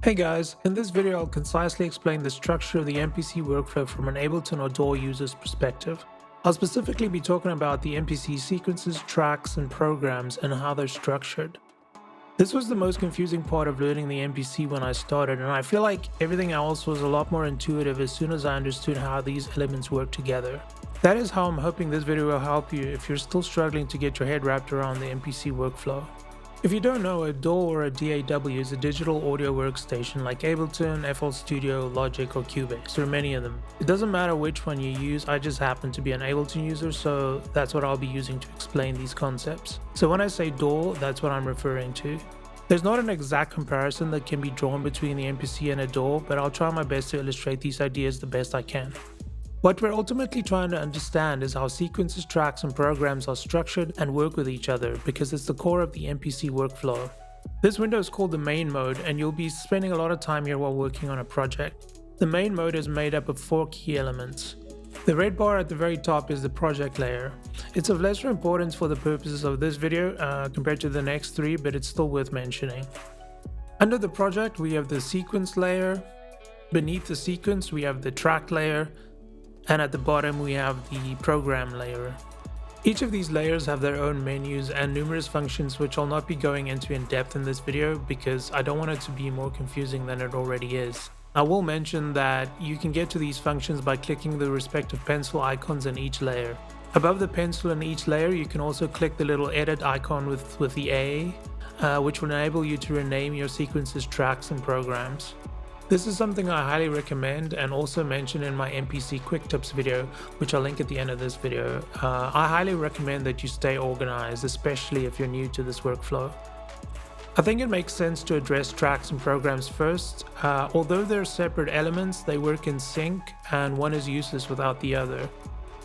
Hey guys, in this video I'll concisely explain the structure of the MPC workflow from an Ableton or DAW user's perspective. I'll specifically be talking about the MPC sequences, tracks, and programs and how they're structured. This was the most confusing part of learning the MPC when I started, and I feel like everything else was a lot more intuitive as soon as I understood how these elements work together. That is how I'm hoping this video will help you if you're still struggling to get your head wrapped around the MPC workflow. If you don't know, a DAW or a DAW is a digital audio workstation like Ableton, FL Studio, Logic, or Cubase. There are many of them. It doesn't matter which one you use, I just happen to be an Ableton user, so that's what I'll be using to explain these concepts. So when I say DAW, that's what I'm referring to. There's not an exact comparison that can be drawn between the MPC and a DAW, but I'll try my best to illustrate these ideas the best I can. What we're ultimately trying to understand is how sequences, tracks, and programs are structured and work with each other, because it's the core of the MPC workflow. This window is called the main mode, and you'll be spending a lot of time here while working on a project. The main mode is made up of 4 key elements. The red bar at the very top is the project layer. It's of lesser importance for the purposes of this video compared to the next 3, but it's still worth mentioning. Under the project we have the sequence layer. Beneath the sequence we have the track layer. And at the bottom we have the program layer. Each of these layers have their own menus and numerous functions which I'll not be going into in depth in this video because I don't want it to be more confusing than it already is. I will mention that you can get to these functions by clicking the respective pencil icons in each layer. Above the pencil in each layer you can also click the little edit icon with the A, which will enable you to rename your sequences, tracks, and programs. This is something I highly recommend and also mention in my MPC quick tips video, which I'll link at the end of this video. I highly recommend that you stay organized, especially if you're new to this workflow. I think it makes sense to address tracks and programs first. Although they're separate elements, they work in sync and one is useless without the other.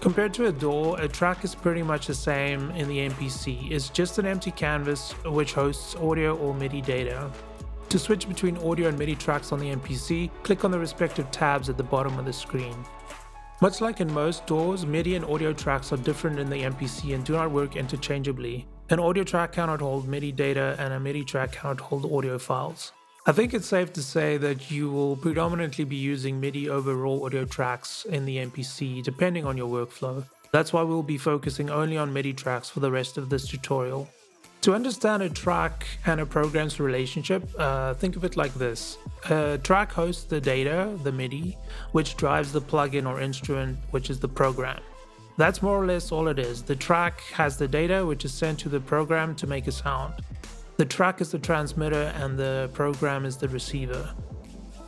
Compared to a DAW, a track is pretty much the same in the MPC. It's just an empty canvas which hosts audio or MIDI data. To switch between audio and MIDI tracks on the MPC, click on the respective tabs at the bottom of the screen. Much like in most DAWs, MIDI and audio tracks are different in the MPC and do not work interchangeably. An audio track cannot hold MIDI data and a MIDI track cannot hold audio files. I think it's safe to say that you will predominantly be using MIDI over raw audio tracks in the MPC, depending on your workflow. That's why we'll be focusing only on MIDI tracks for the rest of this tutorial. To understand a track and a program's relationship, think of it like this. A track hosts the data, the MIDI, which drives the plugin or instrument, which is the program. That's more or less all it is. The track has the data, which is sent to the program to make a sound. The track is the transmitter and the program is the receiver.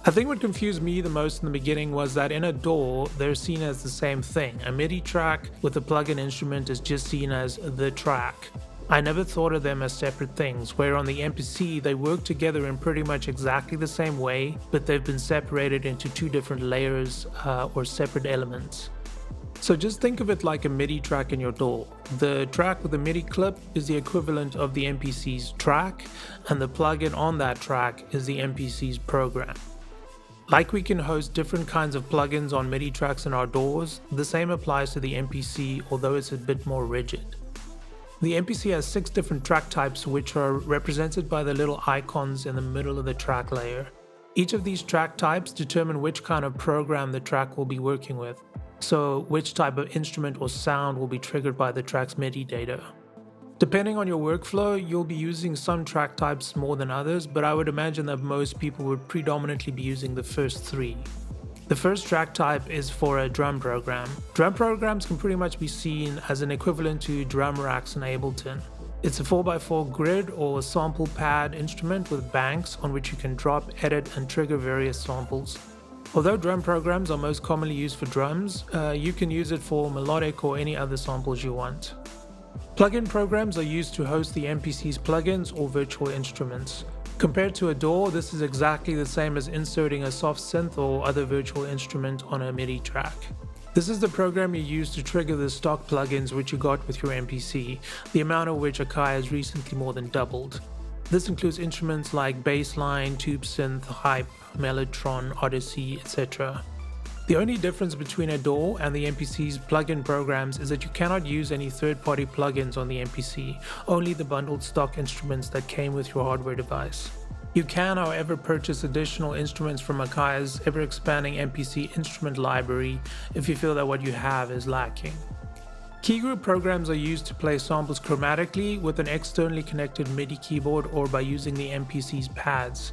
I think what confused me the most in the beginning was that in a DAW, they're seen as the same thing. A MIDI track with a plugin instrument is just seen as the track. I never thought of them as separate things, where on the MPC they work together in pretty much exactly the same way, but they've been separated into 2 different layers or separate elements. So just think of it like a MIDI track in your DAW. The track with the MIDI clip is the equivalent of the MPC's track, and the plugin on that track is the MPC's program. Like we can host different kinds of plugins on MIDI tracks in our DAWs, the same applies to the MPC, although it's a bit more rigid. The MPC has 6 different track types which are represented by the little icons in the middle of the track layer. Each of these track types determine which kind of program the track will be working with, so which type of instrument or sound will be triggered by the track's MIDI data. Depending on your workflow, you'll be using some track types more than others, but I would imagine that most people would predominantly be using the first 3. The first track type is for a drum program. Drum programs can pretty much be seen as an equivalent to drum racks in Ableton. It's a 4x4 grid or sample pad instrument with banks on which you can drop, edit, and trigger various samples. Although drum programs are most commonly used for drums, you can use it for melodic or any other samples you want. Plugin programs are used to host the MPC's plugins or virtual instruments. Compared to a DAW, this is exactly the same as inserting a soft synth or other virtual instrument on a MIDI track. This is the program you use to trigger the stock plugins which you got with your MPC, the amount of which Akai has recently more than doubled. This includes instruments like bassline, tube synth, hype, mellotron, odyssey, etc. The only difference between a DAW and the MPC's plugin programs is that you cannot use any third-party plugins on the MPC, only the bundled stock instruments that came with your hardware device. You can, however, purchase additional instruments from Akai's ever-expanding MPC instrument library if you feel that what you have is lacking. Key group programs are used to play samples chromatically with an externally connected MIDI keyboard or by using the MPC's pads.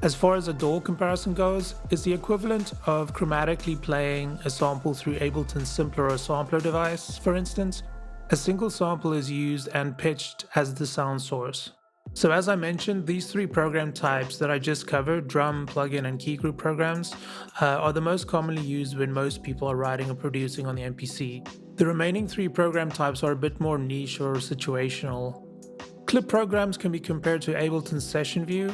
As far as a DAW comparison goes, it's the equivalent of chromatically playing a sample through Ableton's simpler sampler device, for instance. A single sample is used and pitched as the sound source. So as I mentioned, these three program types that I just covered, drum, plugin, and key group programs, are the most commonly used when most people are writing or producing on the MPC. The remaining three program types are a bit more niche or situational. Clip programs can be compared to Ableton's Session View.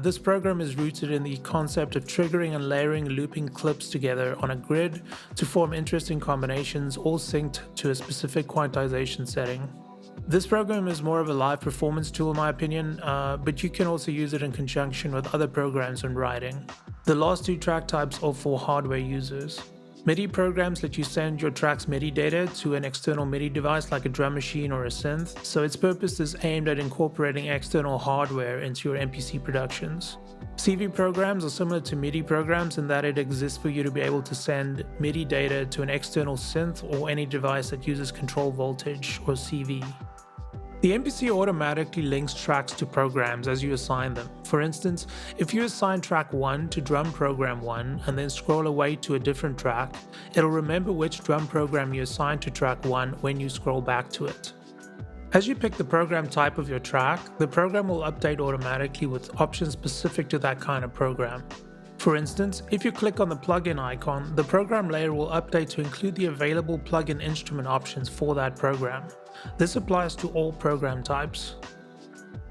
This program is rooted in the concept of triggering and layering looping clips together on a grid to form interesting combinations, all synced to a specific quantization setting. This program is more of a live performance tool in my opinion, but you can also use it in conjunction with other programs when writing. The last two track types are for hardware users. MIDI programs let you send your track's MIDI data to an external MIDI device like a drum machine or a synth, so its purpose is aimed at incorporating external hardware into your MPC productions. CV programs are similar to MIDI programs in that it exists for you to be able to send MIDI data to an external synth or any device that uses control voltage or CV. The MPC automatically links tracks to programs as you assign them. For instance, if you assign track 1 to drum program 1 and then scroll away to a different track, it'll remember which drum program you assigned to track 1 when you scroll back to it. As you pick the program type of your track, the program will update automatically with options specific to that kind of program. For instance, if you click on the plugin icon, the program layer will update to include the available plugin instrument options for that program. This applies to all program types.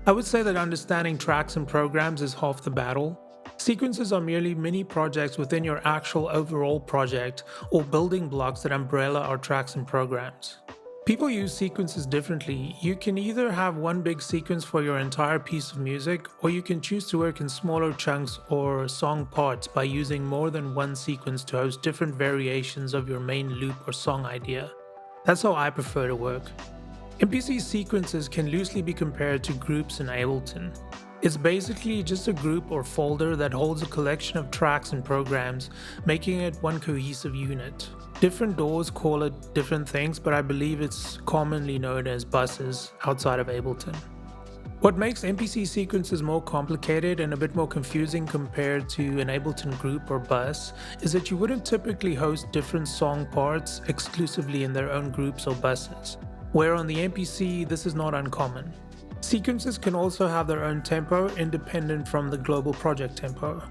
I would say that understanding tracks and programs is half the battle. Sequences are merely mini projects within your actual overall project or building blocks that umbrella our tracks and programs. People use sequences differently. You can either have one big sequence for your entire piece of music, or you can choose to work in smaller chunks or song parts by using more than one sequence to host different variations of your main loop or song idea. That's how I prefer to work. MPC sequences can loosely be compared to groups in Ableton. It's basically just a group or folder that holds a collection of tracks and programs, making it one cohesive unit. Different DAWs call it different things, but I believe it's commonly known as buses outside of Ableton. What makes MPC sequences more complicated and a bit more confusing compared to an Ableton group or bus is that you wouldn't typically host different song parts exclusively in their own groups or buses, where on the MPC this is not uncommon. Sequences can also have their own tempo independent from the global project tempo.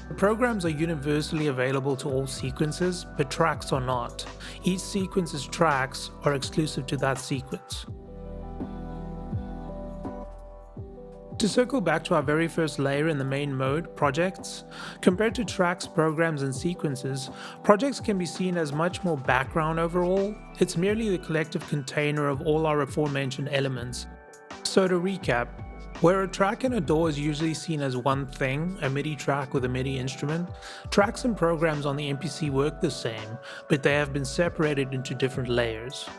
The programs are universally available to all sequences, but tracks are not. Each sequence's tracks are exclusive to that sequence. To circle back to our very first layer in the main mode, projects, compared to tracks, programs, and sequences, projects can be seen as much more background overall. It's merely the collective container of all our aforementioned elements. So to recap, where a track in a DAW is usually seen as one thing, a MIDI track with a MIDI instrument, tracks and programs on the MPC work the same, but they have been separated into different layers.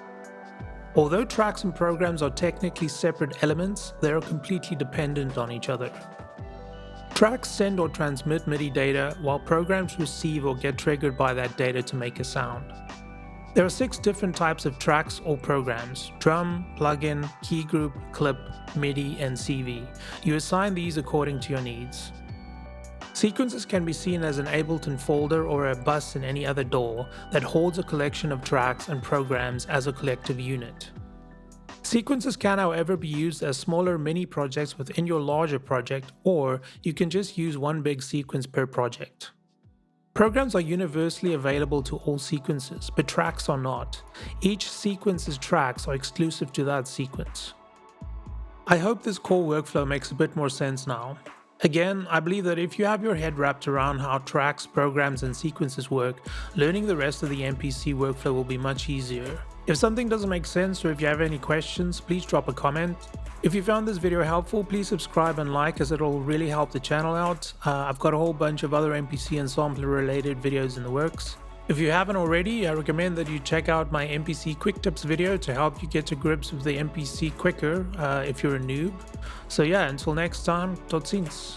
Although tracks and programs are technically separate elements, they are completely dependent on each other. Tracks send or transmit MIDI data, while programs receive or get triggered by that data to make a sound. There are 6 different types of tracks or programs: drum, plugin, key group, clip, MIDI, and CV. You assign these according to your needs. Sequences can be seen as an Ableton folder or a bus in any other DAW that holds a collection of tracks and programs as a collective unit. Sequences can, however, be used as smaller mini projects within your larger project, or you can just use one big sequence per project. Programs are universally available to all sequences, but tracks are not. Each sequence's tracks are exclusive to that sequence. I hope this core workflow makes a bit more sense now. Again, I believe that if you have your head wrapped around how tracks, programs, and sequences work, learning the rest of the MPC workflow will be much easier. If something doesn't make sense or if you have any questions, please drop a comment. If you found this video helpful, please subscribe and like, as it'll really help the channel out. I've got a whole bunch of other MPC and sampler related videos in the works. If you haven't already, I recommend that you check out my MPC Quick Tips video to help you get to grips with the MPC quicker if you're a noob. So yeah, until next time, tot ziens.